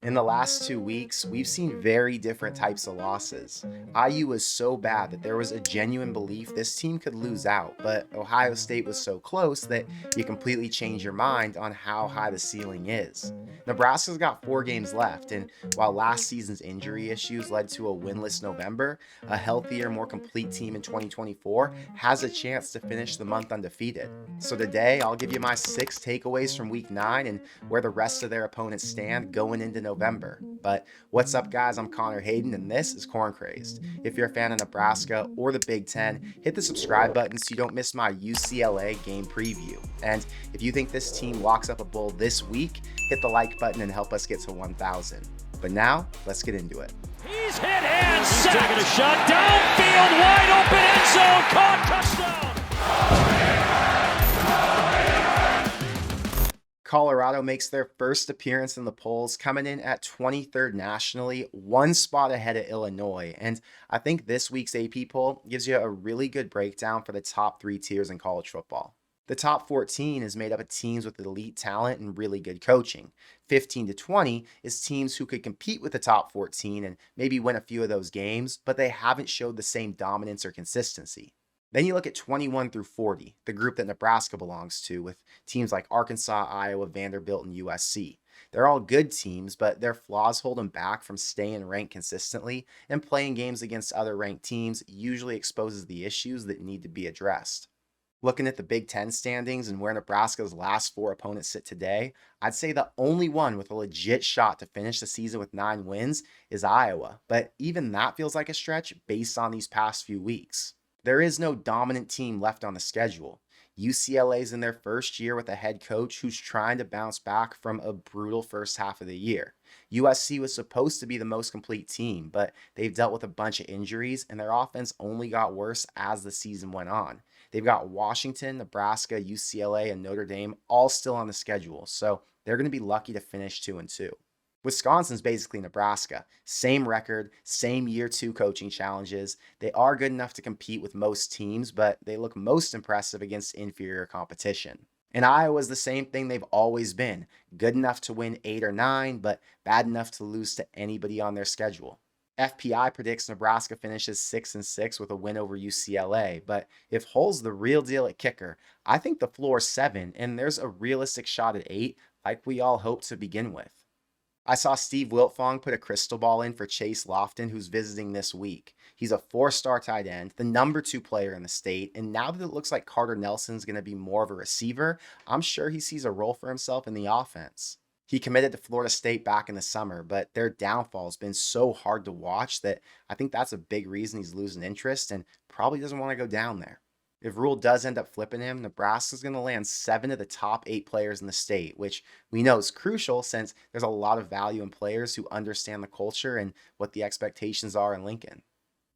In the last 2 weeks, we've seen very different types of losses. IU was so bad that there was a genuine belief this team could lose out, but Ohio State was so close that you completely change your mind on how high the ceiling is. Nebraska's got 4 games left, and while last season's injury issues led to a winless November, a healthier, more complete team in 2024 has a chance to finish the month undefeated. So today, I'll give you my 6 takeaways from week 9 and where the rest of their opponents stand going into November. But what's up, guys? I'm Connor Hayden, and this is Crazed. If you're a fan of Nebraska or the Big Ten, hit the subscribe button so you don't miss my UCLA game preview. And if you think this team locks up a bowl this week, hit the like button and help us get to 1,000. But now, let's get into it. He's hit and he's taking a shot downfield, wide open end zone, caught, touchdown. Colorado makes their first appearance in the polls, coming in at 23rd nationally, one spot ahead of Illinois. And I think this week's AP poll gives you a really good breakdown for the top 3 tiers in college football. The top 14 is made up of teams with elite talent and really good coaching. 15 to 20 is teams who could compete with the top 14 and maybe win a few of those games, but they haven't showed the same dominance or consistency. Then you look at 21 through 40, the group that Nebraska belongs to, with teams like Arkansas, Iowa, Vanderbilt, and USC. They're all good teams, but their flaws hold them back from staying ranked consistently, and playing games against other ranked teams usually exposes the issues that need to be addressed. Looking at the Big Ten standings and where Nebraska's last 4 opponents sit today, I'd say the only one with a legit shot to finish the season with 9 wins is Iowa, but even that feels like a stretch based on these past few weeks. There is no dominant team left on the schedule. UCLA's in their first year with a head coach who's trying to bounce back from a brutal first half of the year. USC was supposed to be the most complete team, but they've dealt with a bunch of injuries and their offense only got worse as the season went on. They've got Washington, Nebraska, UCLA, and Notre Dame all still on the schedule, so they're going to be lucky to finish 2-2. Wisconsin's basically Nebraska. Same record, same year 2 coaching challenges. They are good enough to compete with most teams, but they look most impressive against inferior competition. And Iowa's the same thing they've always been. Good enough to win 8 or 9, but bad enough to lose to anybody on their schedule. FPI predicts Nebraska finishes 6-6 with a win over UCLA, but if Hull's the real deal at kicker, I think the floor's 7, and there's a realistic shot at 8, like we all hoped to begin with. I saw Steve Wiltfong put a crystal ball in for Chase Lofton, who's visiting this week. He's a 4-star tight end, the number 2 player in the state, and now that it looks like Carter Nelson's going to be more of a receiver, I'm sure he sees a role for himself in the offense. He committed to Florida State back in the summer, but their downfall has been so hard to watch that I think that's a big reason he's losing interest and probably doesn't want to go down there. If Rule does end up flipping him, Nebraska's going to land 7 of the top 8 players in the state, which we know is crucial since there's a lot of value in players who understand the culture and what the expectations are in Lincoln.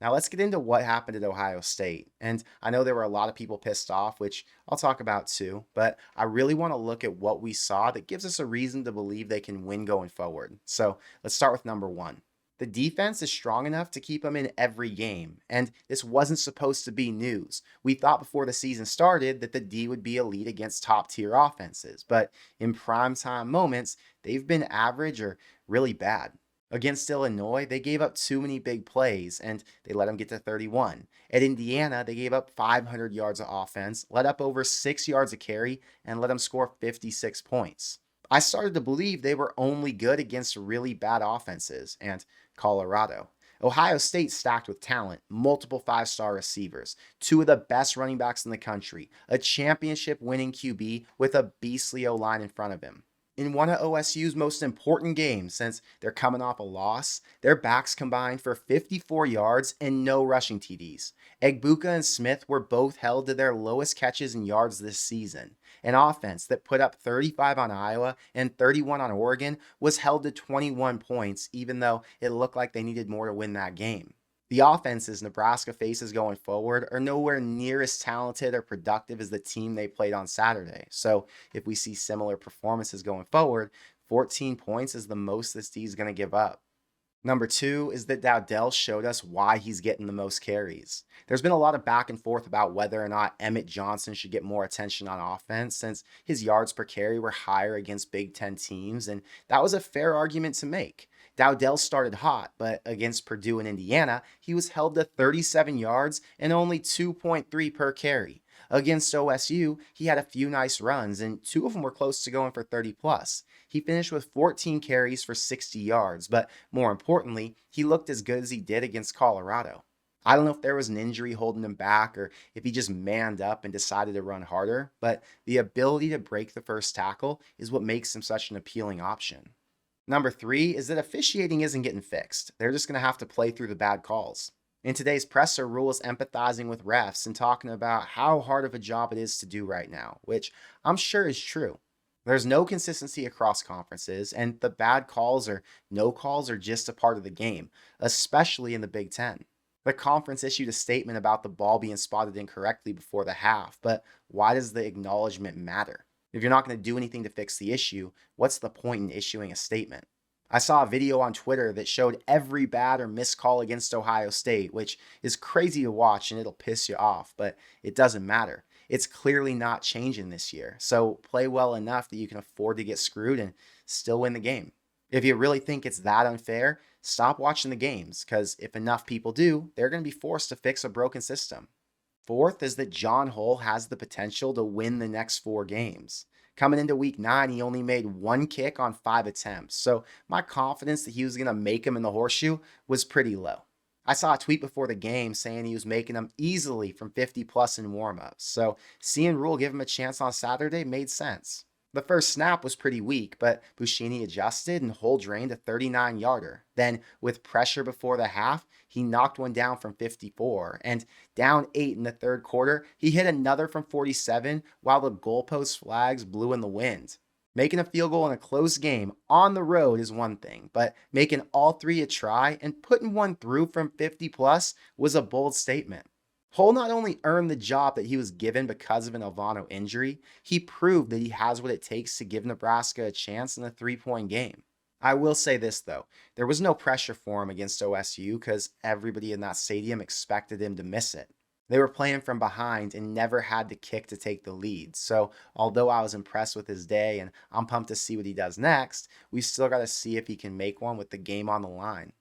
Now let's get into what happened at Ohio State. And I know there were a lot of people pissed off, which I'll talk about too, but I really want to look at what we saw that gives us a reason to believe they can win going forward. So let's start with number 1. The defense is strong enough to keep them in every game, and this wasn't supposed to be news. We thought before the season started that the D would be elite against top-tier offenses, but in primetime moments, they've been average or really bad. Against Illinois, they gave up too many big plays, and they let them get to 31. At Indiana, they gave up 500 yards of offense, let up over 6 yards of carry, and let them score 56 points. I started to believe they were only good against really bad offenses, and Colorado. Ohio State stacked with talent, multiple 5-star receivers, 2 of the best running backs in the country, a championship-winning QB with a beastly O-line in front of him. In one of OSU's most important games since they're coming off a loss, their backs combined for 54 yards and no rushing TDs. Egbuka and Smith were both held to their lowest catches and yards this season. An offense that put up 35 on Iowa and 31 on Oregon was held to 21 points, even though it looked like they needed more to win that game. The offenses Nebraska faces going forward are nowhere near as talented or productive as the team they played on Saturday. So if we see similar performances going forward, 14 points is the most this D is going to give up. Number two is that Dowdell showed us why he's getting the most carries. There's been a lot of back and forth about whether or not Emmett Johnson should get more attention on offense since his yards per carry were higher against Big Ten teams, and that was a fair argument to make. Dowdell started hot, but against Purdue and Indiana, he was held to 37 yards and only 2.3 per carry. Against OSU, he had a few nice runs, and two of them were close to going for 30 plus. He finished with 14 carries for 60 yards, but more importantly, he looked as good as he did against Colorado. I don't know if there was an injury holding him back or if he just manned up and decided to run harder, but the ability to break the first tackle is what makes him such an appealing option. Number three is that officiating isn't getting fixed. They're just going to have to play through the bad calls. In today's presser, Rule is empathizing with refs and talking about how hard of a job it is to do right now, which I'm sure is true. There's no consistency across conferences, and the bad calls or no calls are just a part of the game, especially in the Big Ten. The conference issued a statement about the ball being spotted incorrectly before the half, but why does the acknowledgement matter? If you're not going to do anything to fix the issue, what's the point in issuing a statement? I saw a video on Twitter that showed every bad or missed call against Ohio State, which is crazy to watch and it'll piss you off, but it doesn't matter. It's clearly not changing this year, so play well enough that you can afford to get screwed and still win the game. If you really think it's that unfair, stop watching the games, because if enough people do, they're going to be forced to fix a broken system. Fourth is that John Hull has the potential to win the next four games. Coming into week 9, he only made one kick on 5 attempts, so my confidence that he was going to make him in the horseshoe was pretty low. I saw a tweet before the game saying he was making them easily from 50 plus in warmups, so seeing Rule give him a chance on Saturday made sense. The first snap was pretty weak, but Buschini adjusted and Hull drained a 39-yarder. Then, with pressure before the half, he knocked one down from 54, and down 8 in the third quarter, he hit another from 47 while the goalpost flags blew in the wind. Making a field goal in a close game on the road is one thing, but making all three a try and putting one through from 50 plus was a bold statement. Hull not only earned the job that he was given because of an Alvano injury, he proved that he has what it takes to give Nebraska a chance in a 3-point game. I will say this though, there was no pressure for him against OSU because everybody in that stadium expected him to miss it. They were playing from behind and never had to kick to take the lead. So, although I was impressed with his day and I'm pumped to see what he does next, we still got to see if he can make one with the game on the line.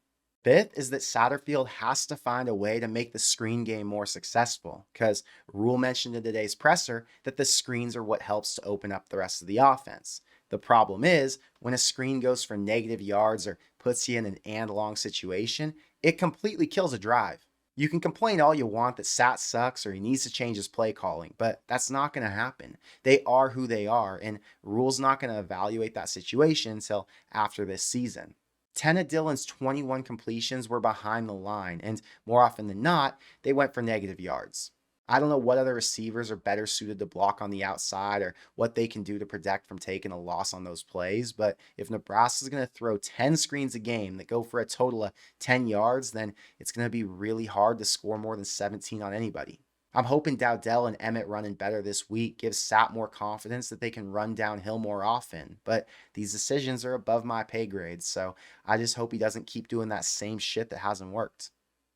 Fifth is that Satterfield has to find a way to make the screen game more successful, because Rule mentioned in today's presser that the screens are what helps to open up the rest of the offense. The problem is, when a screen goes for negative yards or puts you in an and long situation, it completely kills a drive. You can complain all you want that Sat sucks or he needs to change his play calling, but that's not going to happen. They are who they are, and Rule's not going to evaluate that situation until after this season. 10 of Dillon's 21 completions were behind the line, and more often than not, they went for negative yards. I don't know what other receivers are better suited to block on the outside or what they can do to protect from taking a loss on those plays, but if Nebraska's going to throw 10 screens a game that go for a total of 10 yards, then it's going to be really hard to score more than 17 on anybody. I'm hoping Dowdell and Emmett running better this week gives Sat more confidence that they can run downhill more often, but these decisions are above my pay grade, so I just hope he doesn't keep doing that same shit that hasn't worked.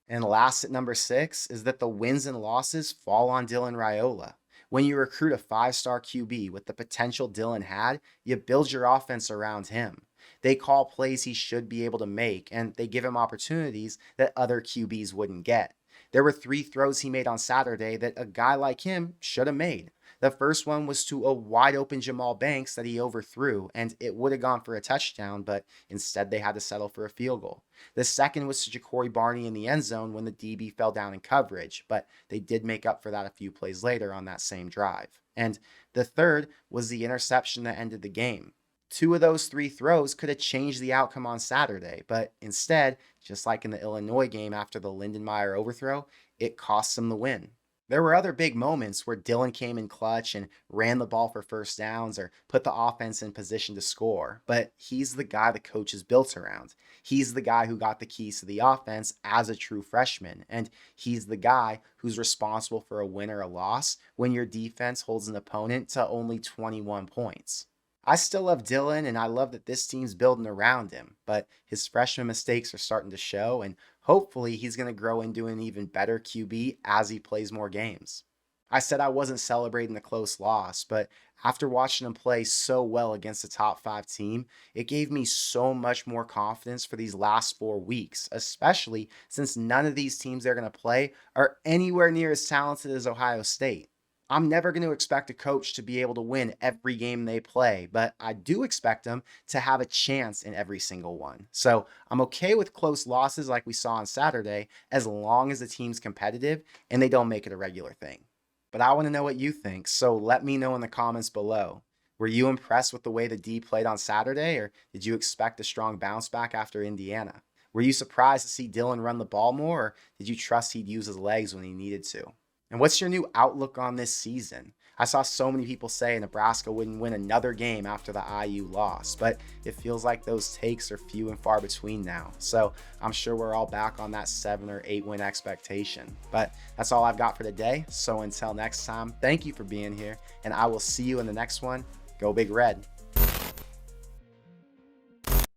And last at number 6 is that the wins and losses fall on Dylan Raiola. When you recruit a 5-star QB with the potential Dylan had, you build your offense around him. They call plays he should be able to make, and they give him opportunities that other QBs wouldn't get. There were 3 throws he made on Saturday that a guy like him should have made. The first one was to a wide open Jamal Banks that he overthrew, and it would have gone for a touchdown, but instead they had to settle for a field goal. The second was to Ja'Cory Barney in the end zone when the DB fell down in coverage, but they did make up for that a few plays later on that same drive. And the third was the interception that ended the game. 2 of those 3 throws could have changed the outcome on Saturday, but instead, just like in the Illinois game after the Lindenmeyer overthrow, it cost them the win. There were other big moments where Dylan came in clutch and ran the ball for first downs or put the offense in position to score, but he's the guy the coach is built around. He's the guy who got the keys to the offense as a true freshman, and he's the guy who's responsible for a win or a loss when your defense holds an opponent to only 21 points. I still love Dylan, and I love that this team's building around him, but his freshman mistakes are starting to show, and hopefully he's going to grow into an even better QB as he plays more games. I said I wasn't celebrating the close loss, but after watching him play so well against the top five team, it gave me so much more confidence for these last 4 weeks, especially since none of these teams they're going to play are anywhere near as talented as Ohio State. I'm never going to expect a coach to be able to win every game they play, but I do expect them to have a chance in every single one. So I'm okay with close losses like we saw on Saturday, as long as the team's competitive and they don't make it a regular thing. But I want to know what you think, so let me know in the comments below. Were you impressed with the way the D played on Saturday, or did you expect a strong bounce back after Indiana? Were you surprised to see Dylan run the ball more, or did you trust he'd use his legs when he needed to? And what's your new outlook on this season? I saw so many people say Nebraska wouldn't win another game after the IU loss, but it feels like those takes are few and far between now. So I'm sure we're all back on that 7 or 8 win expectation. But that's all I've got for today. So until next time, thank you for being here, and I will see you in the next one. Go Big Red.